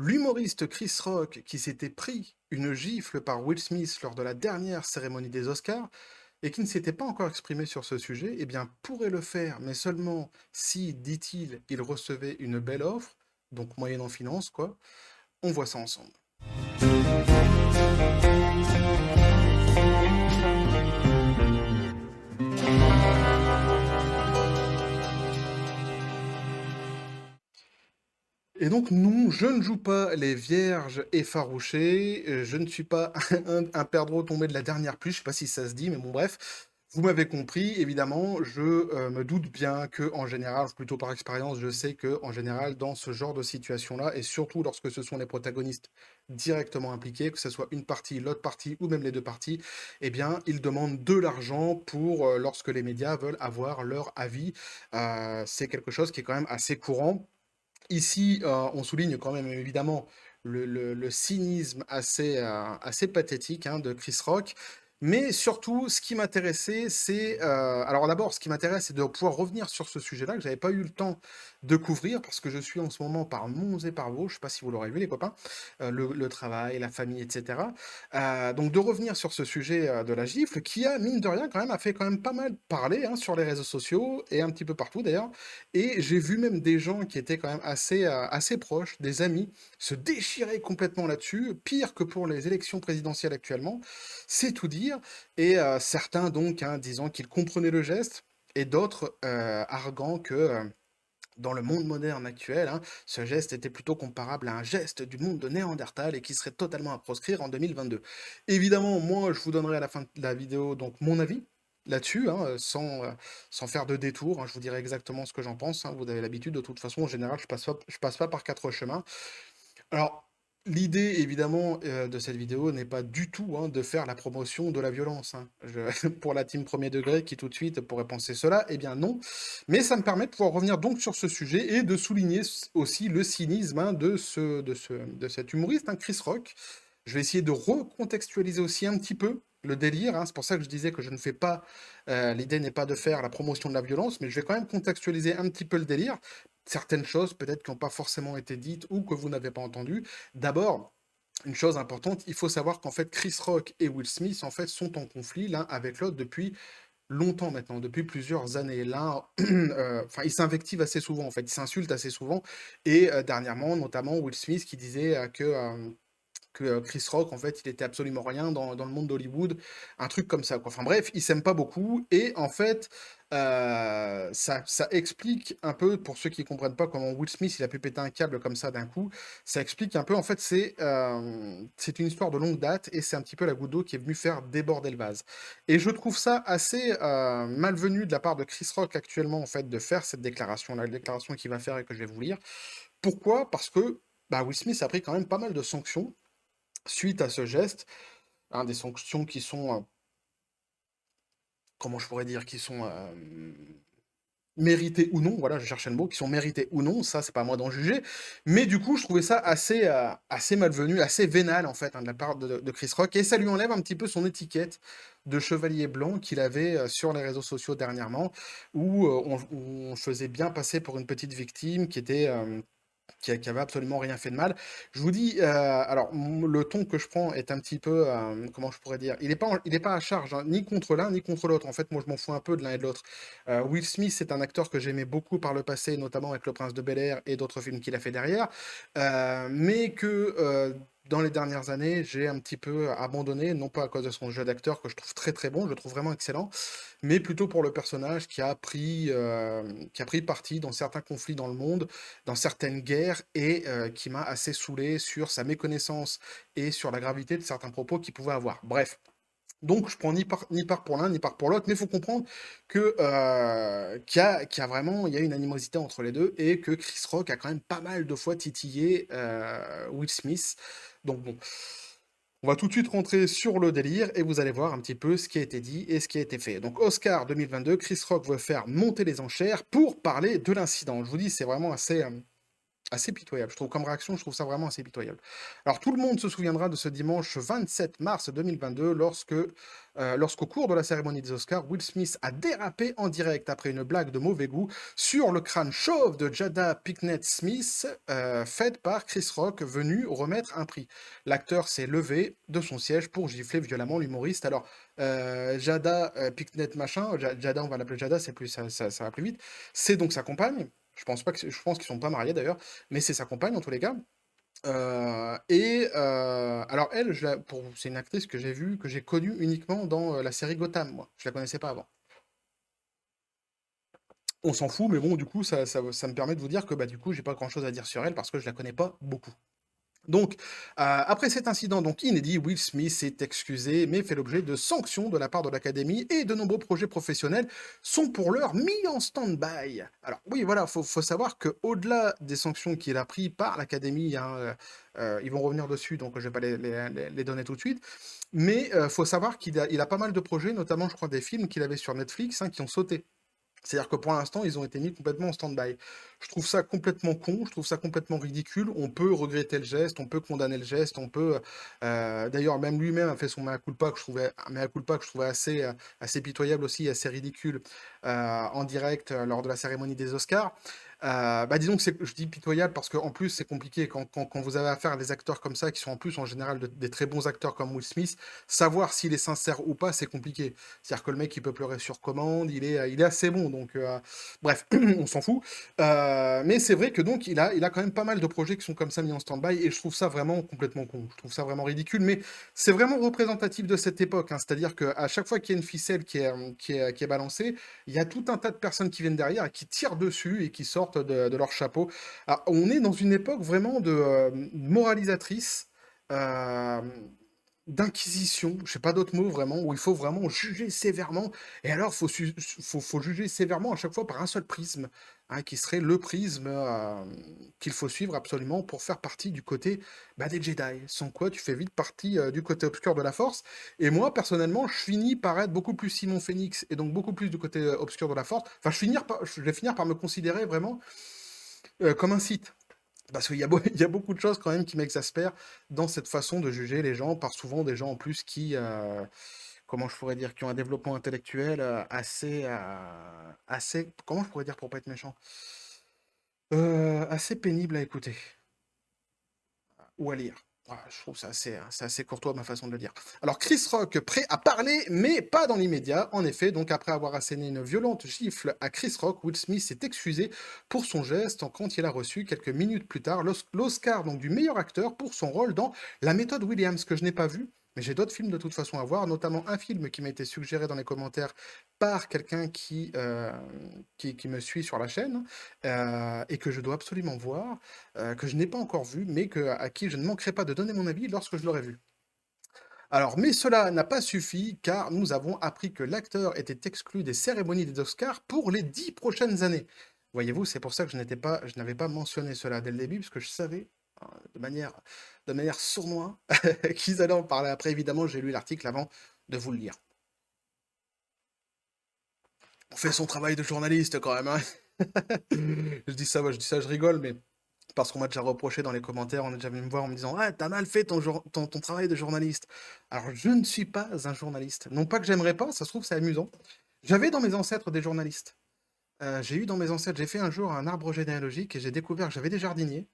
L'humoriste Chris Rock, qui s'était pris une gifle par Will Smith lors de la dernière cérémonie des Oscars, et qui ne s'était pas encore exprimé sur ce sujet, eh bien, pourrait le faire, mais seulement si, dit-il, il recevait une belle offre, donc moyennant finance, quoi. On voit ça ensemble. Et donc, non, je ne joue pas les vierges effarouchées, je ne suis pas un perdreau tombé de la dernière pluie, je sais pas si ça se dit, mais bon, bref. Vous m'avez compris, évidemment, je me doute bien que, en général, plutôt par expérience, je sais que, en général, dans ce genre de situation-là, et surtout lorsque ce sont les protagonistes directement impliqués, que ce soit une partie, l'autre partie, ou même les deux parties, eh bien, ils demandent de l'argent pour, lorsque les médias veulent avoir leur avis. C'est quelque chose qui est quand même assez courant. Ici, on souligne quand même évidemment le cynisme assez pathétique, hein, de Chris Rock. Mais surtout, ce qui m'intéressait, c'est, alors d'abord, ce qui m'intéresse, c'est de pouvoir revenir sur ce sujet-là, que j'avais pas eu le temps de couvrir, parce que je suis en ce moment par Mons et par Vaux, je sais pas si vous l'aurez vu les copains, le travail, la famille et cetera. Donc de revenir sur ce sujet, de la gifle qui a, mine de rien, quand même a fait quand même pas mal parler, hein, sur les réseaux sociaux et un petit peu partout d'ailleurs. Et j'ai vu même des gens qui étaient quand même assez proches, des amis, se déchirer complètement là-dessus, pire que pour les élections présidentielles actuellement, c'est tout dire. Et certains donc, hein, disant qu'ils comprenaient le geste, et d'autres arguant que dans le monde moderne actuel, hein, ce geste était plutôt comparable à un geste du monde de Néandertal et qui serait totalement à proscrire en 2022. Évidemment, moi, je vous donnerai à la fin de la vidéo donc mon avis là-dessus, hein, sans faire de détour, hein, je vous dirai exactement ce que j'en pense, hein, vous avez l'habitude, de toute façon, en général, je passe pas par quatre chemins. Alors, l'idée évidemment, de cette vidéo n'est pas du tout, hein, de faire la promotion de la violence, hein. Je pour la team premier degré qui tout de suite pourrait penser cela, eh bien non. Mais ça me permet de pouvoir revenir donc sur ce sujet et de souligner aussi le cynisme, hein, de cet humoriste, hein, Chris Rock. Je vais essayer de recontextualiser aussi un petit peu le délire, hein. C'est pour ça que je disais que je ne fais pas, l'idée n'est pas de faire la promotion de la violence, mais je vais quand même contextualiser un petit peu le délire. Certaines choses peut-être qui n'ont pas forcément été dites ou que vous n'avez pas entendues. D'abord, une chose importante, il faut savoir qu'en fait Chris Rock et Will Smith en fait sont en conflit l'un avec l'autre depuis longtemps maintenant, depuis plusieurs années. L'un, enfin, ils s'invectivent assez souvent en fait, ils s'insultent assez souvent. Et dernièrement, notamment Will Smith qui disait que Chris Rock, en fait, il était absolument rien dans le monde d'Hollywood, un truc comme ça, quoi. Enfin bref, ils s'aiment pas beaucoup et en fait, ça explique un peu, pour ceux qui comprennent pas comment Will Smith, il a pu péter un câble comme ça d'un coup, ça explique un peu, en fait, c'est une histoire de longue date et c'est un petit peu la goutte d'eau qui est venue faire déborder le vase. Et je trouve ça assez, malvenu de la part de Chris Rock actuellement, en fait, de faire cette déclaration-là, la déclaration qu'il va faire et que je vais vous lire. Pourquoi? Parce que, bah, Will Smith a pris quand même pas mal de sanctions suite à ce geste, hein, des sanctions qui sont, comment je pourrais dire? Qui sont, méritées ou non, voilà, je cherchais le mot, qui sont méritées ou non, ça, c'est pas à moi d'en juger. Mais du coup, je trouvais ça assez malvenu, assez vénal, en fait, hein, de la part de Chris Rock et ça lui enlève un petit peu son étiquette de chevalier blanc qu'il avait, sur les réseaux sociaux dernièrement où, où on faisait bien passer pour une petite victime qui avait absolument rien fait de mal. Je vous dis, alors le ton que je prends est un petit peu, comment je pourrais dire? Il est pas à charge, hein, ni contre l'un ni contre l'autre. En fait, moi, je m'en fous un peu de l'un et de l'autre. Will Smith, c'est un acteur que j'aimais beaucoup par le passé, notamment avec Le Prince de Bel-Air et d'autres films qu'il a fait derrière, mais que, dans les dernières années, j'ai un petit peu abandonné, non pas à cause de son jeu d'acteur que je trouve très, très bon, je le trouve vraiment excellent, mais plutôt pour le personnage qui a pris parti dans certains conflits dans le monde, dans certaines guerres et qui m'a assez saoulé sur sa méconnaissance et sur la gravité de certains propos qu'il pouvait avoir. Bref, donc je prends ni part pour l'un ni part pour l'autre, mais il faut comprendre que, qu'il y a vraiment il y a une animosité entre les 2 et que Chris Rock a quand même pas mal de fois titillé, Will Smith. Donc bon, on va tout de suite rentrer sur le délire et vous allez voir un petit peu ce qui a été dit et ce qui a été fait. Donc Oscar 2022, Chris Rock veut faire monter les enchères pour parler de l'incident. Je vous dis, c'est vraiment assez pitoyable. Je trouve comme réaction, je trouve ça vraiment assez pitoyable. Alors tout le monde se souviendra de ce dimanche 27 mars 2022 lorsqu'au cours de la cérémonie des Oscars, Will Smith a dérapé en direct après une blague de mauvais goût sur le crâne chauve de Jada Pinkett Smith, faite par Chris Rock, venu remettre un prix. L'acteur s'est levé de son siège pour gifler violemment l'humoriste. Alors, Jada Pinkett machin, Jada, on va l'appeler Jada, c'est plus, ça va plus vite. C'est donc sa compagne. Je pense qu'ils sont pas mariés d'ailleurs, mais c'est sa compagne en tous les cas. Alors elle, c'est une actrice que j'ai vue, que j'ai connue uniquement dans la série Gotham, moi. Je la connaissais pas avant. On s'en fout, mais bon, du coup, ça me permet de vous dire que bah, du coup, j'ai pas grand-chose à dire sur elle parce que je la connais pas beaucoup. Donc, après cet incident donc inédit, Will Smith s'est excusé, mais fait l'objet de sanctions de la part de l'Académie et de nombreux projets professionnels sont pour l'heure mis en stand-by. Alors oui, voilà, faut savoir qu'au-delà des sanctions qu'il a prises par l'Académie, hein, ils vont revenir dessus, donc je vais pas les donner tout de suite, mais faut savoir qu'il a pas mal de projets, notamment je crois des films qu'il avait sur Netflix, hein, qui ont sauté. C'est-à-dire que pour l'instant, ils ont été mis complètement en stand-by. Je trouve ça complètement con, je trouve ça complètement ridicule. On peut regretter le geste, on peut condamner le geste, on peut. D'ailleurs, même lui-même a fait son mea culpa que je trouvais assez pitoyable aussi, assez ridicule en direct lors de la cérémonie des Oscars. Bah disons que je dis pitoyable parce qu'en plus c'est compliqué quand vous avez affaire à des acteurs comme ça qui sont en plus en général des très bons acteurs comme Will Smith, savoir s'il est sincère ou pas c'est compliqué. C'est-à-dire que le mec, il peut pleurer sur commande, il est assez bon, donc bref, on s'en fout. Mais c'est vrai que donc il a quand même pas mal de projets qui sont comme ça mis en stand-by, et je trouve ça vraiment complètement con. Je trouve ça vraiment ridicule, mais c'est vraiment représentatif de cette époque, hein. C'est-à-dire qu'à chaque fois qu'il y a une ficelle qui est balancée, il y a tout un tas de personnes qui viennent derrière et qui tirent dessus et qui sortent de leur chapeau. Alors, on est dans une époque vraiment de moralisatrice. euh, d'inquisition, je sais pas d'autre mot vraiment, où il faut vraiment juger sévèrement, et alors faut juger sévèrement à chaque fois par un seul prisme, hein, qui serait le prisme qu'il faut suivre absolument pour faire partie du côté bah, des Jedi, sans quoi tu fais vite partie du côté obscur de la Force, et moi personnellement je finis par être beaucoup plus Simon Phoenix, et donc beaucoup plus du côté obscur de la Force, enfin je vais finir par me considérer vraiment comme un Sith. Parce qu'il y a, il y a beaucoup de choses quand même qui m'exaspèrent dans cette façon de juger les gens, par souvent des gens en plus qui, comment je pourrais dire, qui ont un développement intellectuel assez, comment je pourrais dire pour pas être méchant, assez pénible à écouter ou à lire. Voilà, je trouve ça c'est assez courtois ma façon de le dire. Alors Chris Rock prêt à parler, mais pas dans l'immédiat. En effet, donc après avoir asséné une violente gifle à Chris Rock, Will Smith s'est excusé pour son geste quand il a reçu quelques minutes plus tard l'Oscar donc du meilleur acteur pour son rôle dans La méthode Williams, que je n'ai pas vu. Mais j'ai d'autres films de toute façon à voir, notamment un film qui m'a été suggéré dans les commentaires par quelqu'un qui me suit sur la chaîne, et que je dois absolument voir, que je n'ai pas encore vu, mais à qui je ne manquerai pas de donner mon avis lorsque je l'aurai vu. Alors, mais cela n'a pas suffi, car nous avons appris que l'acteur était exclu des cérémonies des Oscars pour les 10 prochaines années. Voyez-vous, c'est pour ça que je n'avais pas mentionné cela dès le début, parce que je savais, hein, de manière sournoise, qu'ils allaient en parler après. Évidemment, j'ai lu l'article avant de vous le lire. On fait son travail de journaliste quand même, hein. Je rigole, mais parce qu'on m'a déjà reproché dans les commentaires, on a déjà venu me voir en me disant: «Ah, t'as mal fait ton travail de journaliste». Alors, je ne suis pas un journaliste. Non pas que j'aimerais pas, ça se trouve, c'est amusant. J'avais dans mes ancêtres des journalistes. J'ai fait un jour un arbre généalogique et j'ai découvert que j'avais des jardiniers.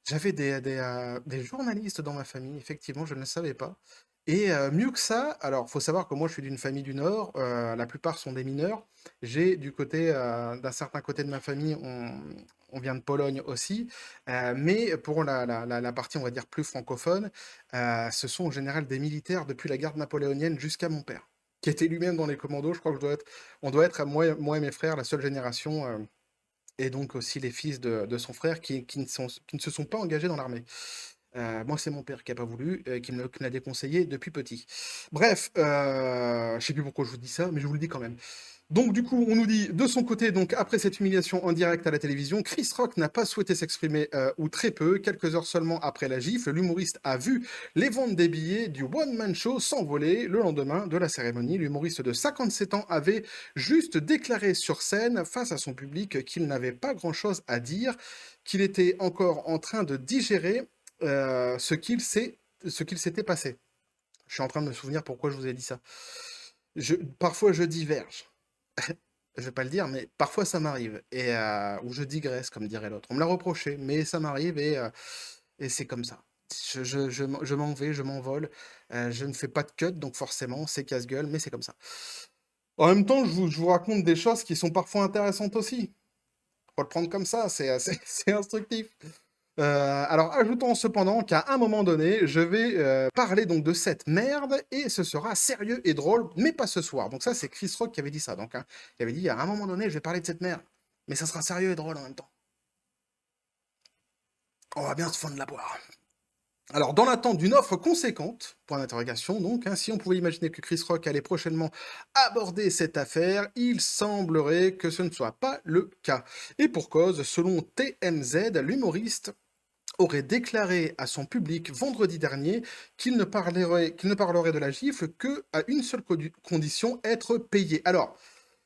J'avais des journalistes dans ma famille, effectivement, je ne le savais pas. Et mieux que ça, alors faut savoir que moi je suis d'une famille du Nord, la plupart sont des mineurs. J'ai du côté, d'un certain côté de ma famille, on vient de Pologne aussi, mais pour la partie, on va dire, plus francophone, ce sont en général des militaires depuis la garde napoléonienne jusqu'à mon père, qui était lui-même dans les commandos. Je crois que on doit être, moi et mes frères, la seule génération, et donc aussi les fils de son frère qui ne se sont pas engagés dans l'armée. Moi, c'est mon père qui a pas voulu, qui me l'a déconseillé depuis petit. Bref, je sais plus pourquoi je vous dis ça, mais je vous le dis quand même. Donc du coup, on nous dit de son côté, donc après cette humiliation en direct à la télévision, Chris Rock n'a pas souhaité s'exprimer ou très peu. Quelques heures seulement après la gifle, l'humoriste a vu les ventes des billets du One Man Show s'envoler. Le lendemain de la cérémonie, l'humoriste de 57 ans avait juste déclaré sur scène face à son public qu'il n'avait pas grand-chose à dire, qu'il était encore en train de digérer ce qu'il s'était passé. Je suis en train de me souvenir pourquoi je vous ai dit ça. Parfois, je diverge. Je vais pas le dire, mais parfois ça m'arrive. Ou je digresse, comme dirait l'autre. On me l'a reproché, mais ça m'arrive et c'est comme ça. Je m'en vais, je m'envole. Je ne fais pas de cut, donc forcément, c'est casse-gueule, mais c'est comme ça. En même temps, je vous raconte des choses qui sont parfois intéressantes aussi. Faut le prendre comme ça, c'est instructif. Alors, ajoutons cependant qu'à un moment donné, je vais parler donc de cette merde et ce sera sérieux et drôle, mais pas ce soir. Donc ça, c'est Chris Rock qui avait dit ça. Donc, hein, il avait dit à un moment donné, je vais parler de cette merde, mais ça sera sérieux et drôle en même temps. On va bien se fondre la poire. Alors, dans l'attente d'une offre conséquente, point d'interrogation donc, hein, si on pouvait imaginer que Chris Rock allait prochainement aborder cette affaire, il semblerait que ce ne soit pas le cas. Et pour cause, selon TMZ, l'humoriste aurait déclaré à son public vendredi dernier qu'il ne parlerait de la gifle que à une seule condition, être payé. Alors,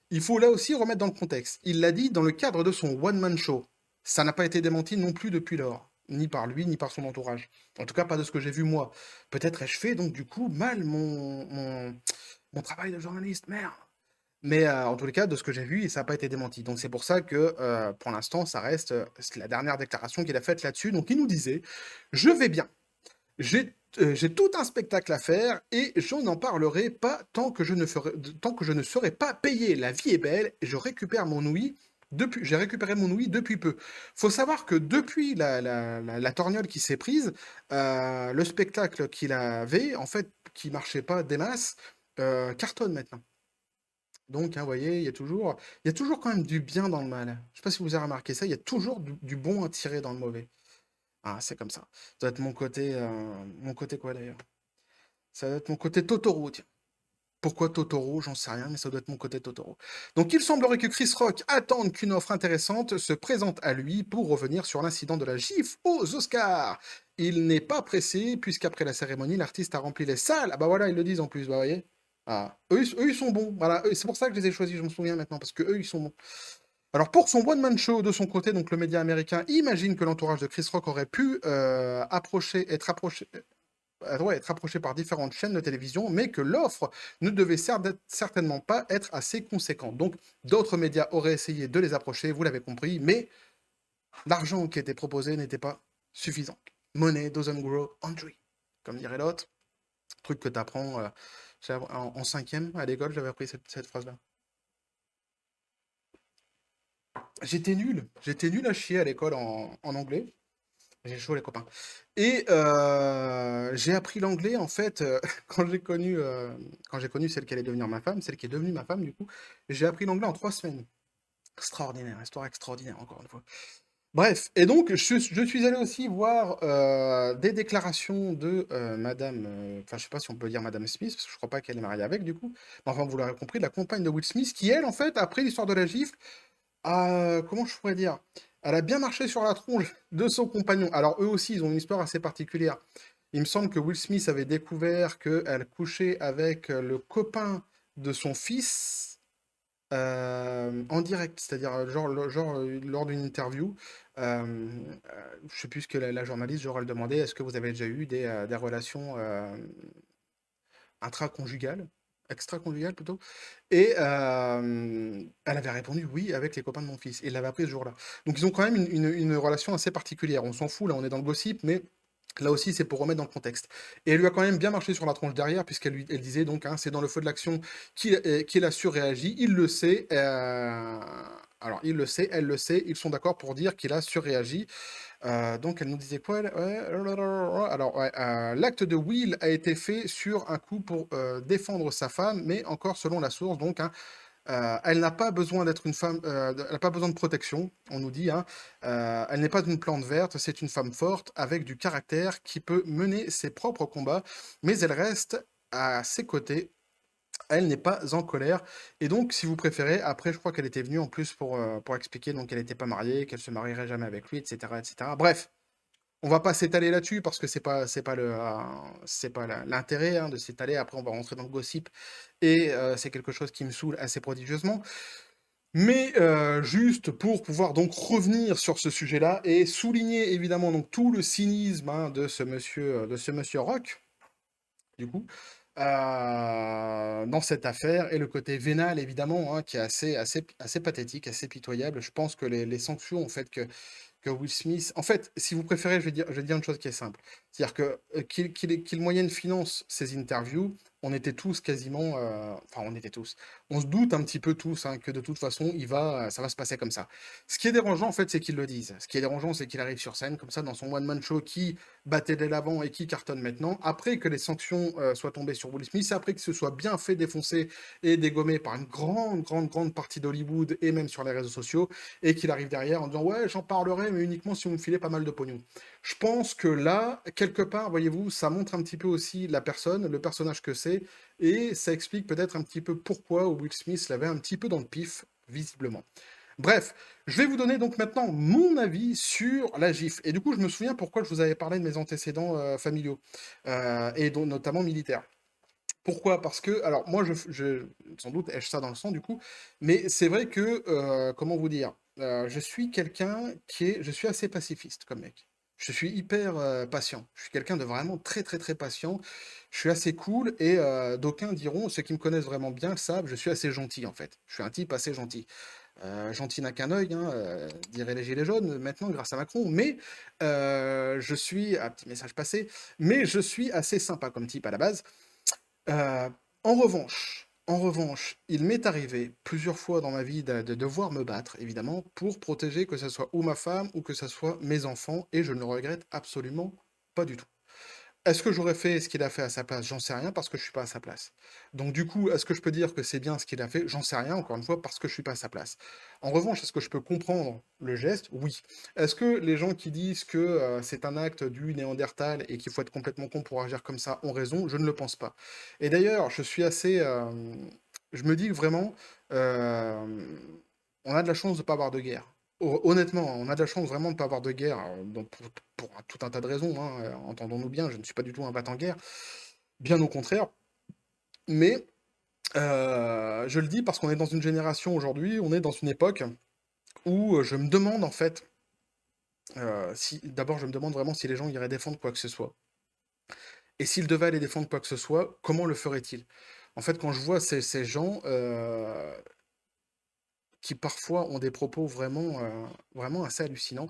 il faut là aussi remettre dans le contexte. Il l'a dit dans le cadre de son one-man show. Ça n'a pas été démenti non plus depuis lors, ni par lui, ni par son entourage. En tout cas, pas de ce que j'ai vu moi. Peut-être ai-je fait donc du coup mal mon travail de journaliste, merde. Mais en tous les cas, de ce que j'ai vu, ça n'a pas été démenti. Donc c'est pour ça que, pour l'instant, ça reste, c'est la dernière déclaration qu'il a faite là-dessus. Donc il nous disait: «Je vais bien. J'ai tout un spectacle à faire et je n'en parlerai pas tant que je ne serai pas payé. La vie est belle et j'ai récupéré mon ouïe depuis peu». Faut savoir que depuis la torgnole qui s'est prise, le spectacle qu'il avait, en fait, qui marchait pas des masses, cartonne maintenant. Donc, hein, vous voyez, il y a toujours quand même du bien dans le mal. Je sais pas si vous avez remarqué ça, il y a toujours du bon à tirer dans le mauvais. Ah, c'est comme ça. Ça doit être mon côté quoi d'ailleurs? Ça doit être mon côté Totoro, tiens. Pourquoi Totoro? J'en sais rien, mais ça doit être mon côté Totoro. Donc, il semblerait que Chris Rock attende qu'une offre intéressante se présente à lui pour revenir sur l'incident de la gifle aux Oscars. Il n'est pas pressé, puisqu'après la cérémonie, l'artiste a rempli les salles. Ah bah voilà, ils le disent en plus, bah vous voyez. Ah, eux, ils sont bons. Voilà, c'est pour ça que je les ai choisis, je me souviens maintenant, parce que eux, ils sont bons. Alors pour son one-man show de son côté, donc le média américain imagine que l'entourage de Chris Rock aurait pu être approché par différentes chaînes de télévision, mais que l'offre ne devait certainement pas être assez conséquente. Donc d'autres médias auraient essayé de les approcher, vous l'avez compris, mais l'argent qui était proposé n'était pas suffisant. Money doesn't grow on tree, comme dirait l'autre. Truc que tu apprends en cinquième à l'école, j'avais appris cette phrase-là. J'étais nul à chier à l'école en anglais. J'ai chaud les copains. Et j'ai appris l'anglais en fait quand j'ai connu celle qui allait devenir ma femme, celle qui est devenue ma femme du coup. J'ai appris l'anglais en 3 semaines. Extraordinaire, histoire extraordinaire encore une fois. Bref, et donc je suis allé aussi voir des déclarations de Madame, enfin je sais pas si on peut dire Madame Smith, parce que je crois pas qu'elle est mariée avec du coup. Mais enfin vous l'aurez compris, la compagne de Will Smith, qui elle en fait après l'histoire de la gifle comment je pourrais dire? Elle a bien marché sur la tronche de son compagnon. Alors eux aussi, ils ont une histoire assez particulière. Il me semble que Will Smith avait découvert qu'elle couchait avec le copain de son fils en direct, c'est-à-dire lors d'une interview. Je sais plus ce que la journaliste, genre, elle demandait, est-ce que vous avez déjà eu des relations intraconjugales, extraconjugales plutôt? Et elle avait répondu: «Oui», avec les copains de mon fils et il l'avait appris ce jour-là. Donc ils ont quand même une relation assez particulière. On s'en fout, là, on est dans le gossip, mais là aussi, c'est pour remettre dans le contexte. Et elle lui a quand même bien marché sur la tronche derrière elle disait donc, hein: «C'est dans le feu de l'action qu'il a surréagi». Il le sait, alors il le sait, elle le sait, ils sont d'accord pour dire qu'il a surréagi. Donc elle nous disait quoi elle? Ouais, alors ouais, l'acte de Will a été fait sur un coup pour, défendre sa femme, mais encore selon la source donc, hein, elle n'a pas besoin d'être une femme, elle n'a pas besoin de protection, on nous dit, hein. Elle n'est pas une plante verte, c'est une femme forte avec du caractère qui peut mener ses propres combats, mais elle reste à ses côtés Elle n'est pas en colère et donc si vous préférez, après je crois qu'elle était venue en plus pour expliquer donc qu'elle était pas mariée, qu'elle se marierait jamais avec lui et cetera et cetera. Bref, on va pas s'étaler là-dessus parce que c'est pas l'intérêt, hein, de s'étaler. Après on va rentrer dans le gossip et c'est quelque chose qui me saoule assez prodigieusement. Mais juste pour pouvoir donc revenir sur ce sujet-là et souligner évidemment donc tout le cynisme, hein, de ce monsieur Rock, du coup, dans cette affaire et le côté vénal évidemment, hein, qui est assez pathétique, assez pitoyable. Je pense que les sanctions, en fait, que Will Smith en fait, si vous préférez, je vais dire une chose qui est simple. C'est-à-dire que, qu'il moyenne finance ses interviews, on était tous quasiment, enfin on était tous, on se doute un petit peu tous, hein, que de toute façon ça va se passer comme ça. Ce qui est dérangeant en fait, c'est qu'ils le disent. Ce qui est dérangeant, c'est qu'il arrive sur scène comme ça dans son one man show qui battait dès l'avant et qui cartonne maintenant, après que les sanctions, soient tombées sur Will Smith, après que ce soit bien fait défoncer et dégommer par une grande partie d'Hollywood et même sur les réseaux sociaux et qu'il arrive derrière en disant: «Ouais, j'en parlerai, mais uniquement si vous me filez pas mal de pognon». Je pense que là, quelque part, voyez-vous, ça montre un petit peu aussi la personne, le personnage que c'est, et ça explique peut-être un petit peu pourquoi Will Smith l'avait un petit peu dans le pif, visiblement. Bref, je vais vous donner donc maintenant mon avis sur la GIF. Et du coup, je me souviens pourquoi je vous avais parlé de mes antécédents familiaux, et dont notamment militaires. Pourquoi? Parce que, alors moi, sans doute ai-je ça dans le sang du coup, mais c'est vrai que, comment vous dire? Je suis quelqu'un je suis assez pacifiste comme mec. Je suis hyper, patient. Je suis quelqu'un de vraiment très patient. Je suis assez cool et d'aucuns diront, ceux qui me connaissent vraiment bien le savent, je suis assez gentil en fait. Je suis un type assez gentil. Gentil n'a qu'un œil, hein, diraient les gilets jaunes maintenant grâce à Macron, mais je suis un petit message passé, mais je suis assez sympa comme type à la base. Heu, en revanche, il m'est arrivé plusieurs fois dans ma vie de devoir me battre, évidemment, pour protéger que ça soit ou ma femme ou que ça soit mes enfants et je ne le regrette absolument pas du tout. Est-ce que j'aurais fait ce qu'il a fait à sa place? J'en sais rien parce que je suis pas à sa place. Donc du coup, est-ce que je peux dire que c'est bien ce qu'il a fait? J'en sais rien, encore une fois, parce que je suis pas à sa place. En revanche, est-ce que je peux comprendre le geste? Oui. Est-ce que les gens qui disent que, c'est un acte du Néandertal et qu'il faut être complètement con pour agir comme ça ont raison? Je ne le pense pas. Et d'ailleurs, je suis assez, je me dis que vraiment, hem, on a de la chance de pas avoir de guerre. Honnêtement, on a de la chance vraiment de ne pas avoir de guerre, donc pour tout un tas de raisons, hein, entendons-nous bien, je ne suis pas du tout un va-t-en-guerre, bien au contraire. Mais, je le dis parce qu'on est dans une génération aujourd'hui, on est dans une époque où, je me demande en fait, si d'abord je me demande vraiment si les gens iraient défendre quoi que ce soit. Et s'ils devaient aller défendre quoi que ce soit, comment le feraient-ils? En fait, quand je vois ces gens, qui parfois ont des propos vraiment assez hallucinants,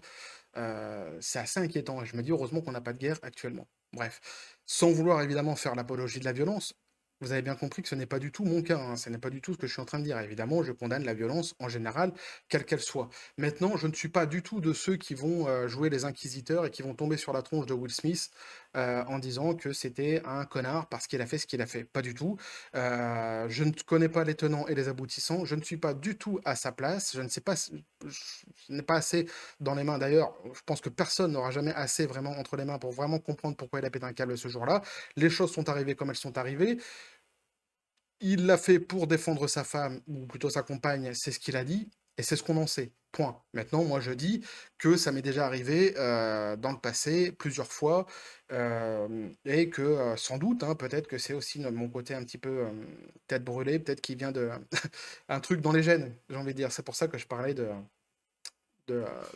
c'est assez inquiétant et je me dis: «Heureusement qu'on n'a pas de guerre actuellement». Bref, sans vouloir évidemment faire l'apologie de la violence, vous avez bien compris que ce n'est pas du tout mon cas, hein, ce n'est pas du tout ce que je suis en train de dire. Évidemment, je condamne la violence en général, quelle qu'elle soit. Maintenant, je ne suis pas du tout de ceux qui vont, jouer les inquisiteurs et qui vont tomber sur la tronche de Will Smith, en disant que c'était un connard parce qu'il a fait ce qu'il a fait. Pas du tout. Je ne connais pas les tenants et les aboutissants, je ne suis pas du tout à sa place, je ne sais pas s je n'ai pas assez dans les mains. D'ailleurs, je pense que personne n'aura jamais assez vraiment entre les mains pour vraiment comprendre pourquoi il a pété un câble ce jour-là. Les choses sont arrivées comme elles sont arrivées. Il l'a fait pour défendre sa femme, ou plutôt sa compagne, c'est ce qu'il a dit, et c'est ce qu'on en sait. Point. Maintenant, moi je dis que ça m'est déjà arrivé dans le passé plusieurs fois, et que sans doute, hein, peut-être que c'est aussi mon côté un petit peu tête brûlée, peut-être qu'il vient de un truc dans les gènes, j'ai envie de dire. C'est pour ça que je parlais de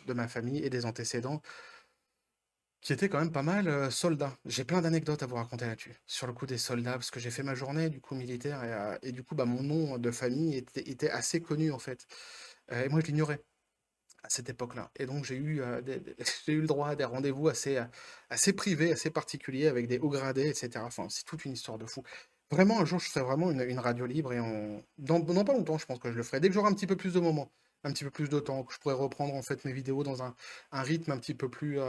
ma famille et des antécédents qui étaient quand même pas mal, soldats. J'ai plein d'anecdotes à vous raconter là-dessus, sur le coup des soldats, parce que j'ai fait ma journée du coup militaire et du coup, bah, mon nom de famille était assez connu en fait, et moi je l'ignorais à cette époque-là et donc j'ai eu, des j'ai eu le droit à des rendez-vous assez privés, assez particuliers avec des hauts gradés et cetera. Enfin, c'est toute une histoire de fou. Vraiment un jour je ferai vraiment une radio libre et dans pas longtemps je pense que je le ferai. Dès que j'aurai un petit peu plus de moments, un petit peu plus de temps, que je pourrai reprendre en fait mes vidéos dans un rythme un petit peu plus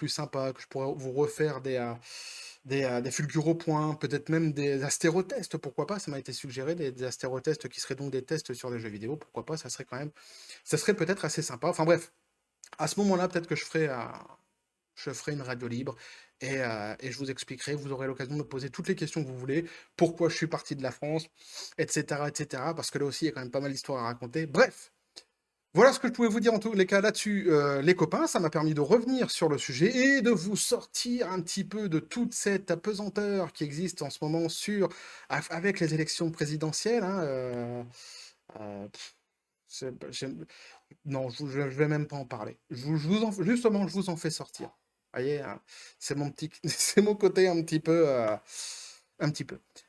sympa, que je pourrais vous refaire des fulguropoints, peut-être même des astérotests, pourquoi pas? Ça m'a été suggéré des astérotests qui seraient donc des tests sur des jeux vidéo, pourquoi pas? Ça serait peut-être assez sympa. Enfin bref, à ce moment-là, peut-être que je ferai une radio libre et je vous expliquerai, vous aurez l'occasion de me poser toutes les questions que vous voulez, pourquoi je suis parti de la France, etc., etc., parce que là aussi, il y a quand même pas mal d'histoires à raconter. Bref, voilà ce que je pouvais vous dire en tous les cas là-dessus, les copains. Ça m'a permis de revenir sur le sujet et de vous sortir un petit peu de toute cette apesanteur qui existe en ce moment avec les élections présidentielles, hein, heu, non, je vais même pas en parler. Justement, je vous en fais sortir. Vous voyez, c'est mon petit, c'est mon côté un petit peu.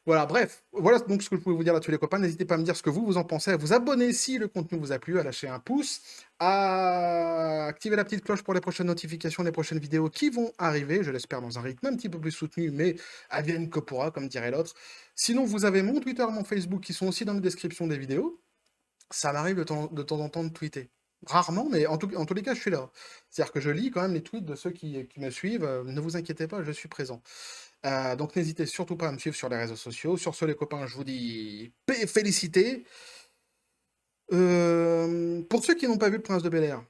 Voilà, bref, voilà donc ce que je pouvais vous dire là-dessus les copains. N'hésitez pas à me dire ce que vous en pensez, à vous abonner si le contenu vous a plu, à lâcher un pouce, à activer la petite cloche pour les prochaines notifications, les prochaines vidéos qui vont arriver, je l'espère dans un rythme un petit peu plus soutenu, mais advienne que pourra, comme dirait l'autre. Sinon, vous avez mon Twitter, mon Facebook qui sont aussi dans la description des vidéos. Ça m'arrive de temps en temps de tweeter. Rarement, mais en tous les cas, je suis là. C'est-à-dire que je lis quand même les tweets de ceux qui me suivent. Ne vous inquiétez pas, je suis présent. Donc n'hésitez surtout pas à me suivre sur les réseaux sociaux. Sur ce, les copains, je vous dis félicité. Pour ceux qui n'ont pas vu le Prince de Bel-Air,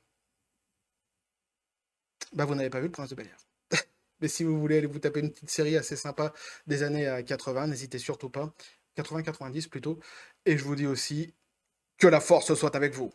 bah vous n'avez pas vu le Prince de Bel-Air. Mais si vous voulez aller vous taper une petite série assez sympa des années 80, n'hésitez surtout pas. 80-90 plutôt. Et je vous dis aussi que la force soit avec vous.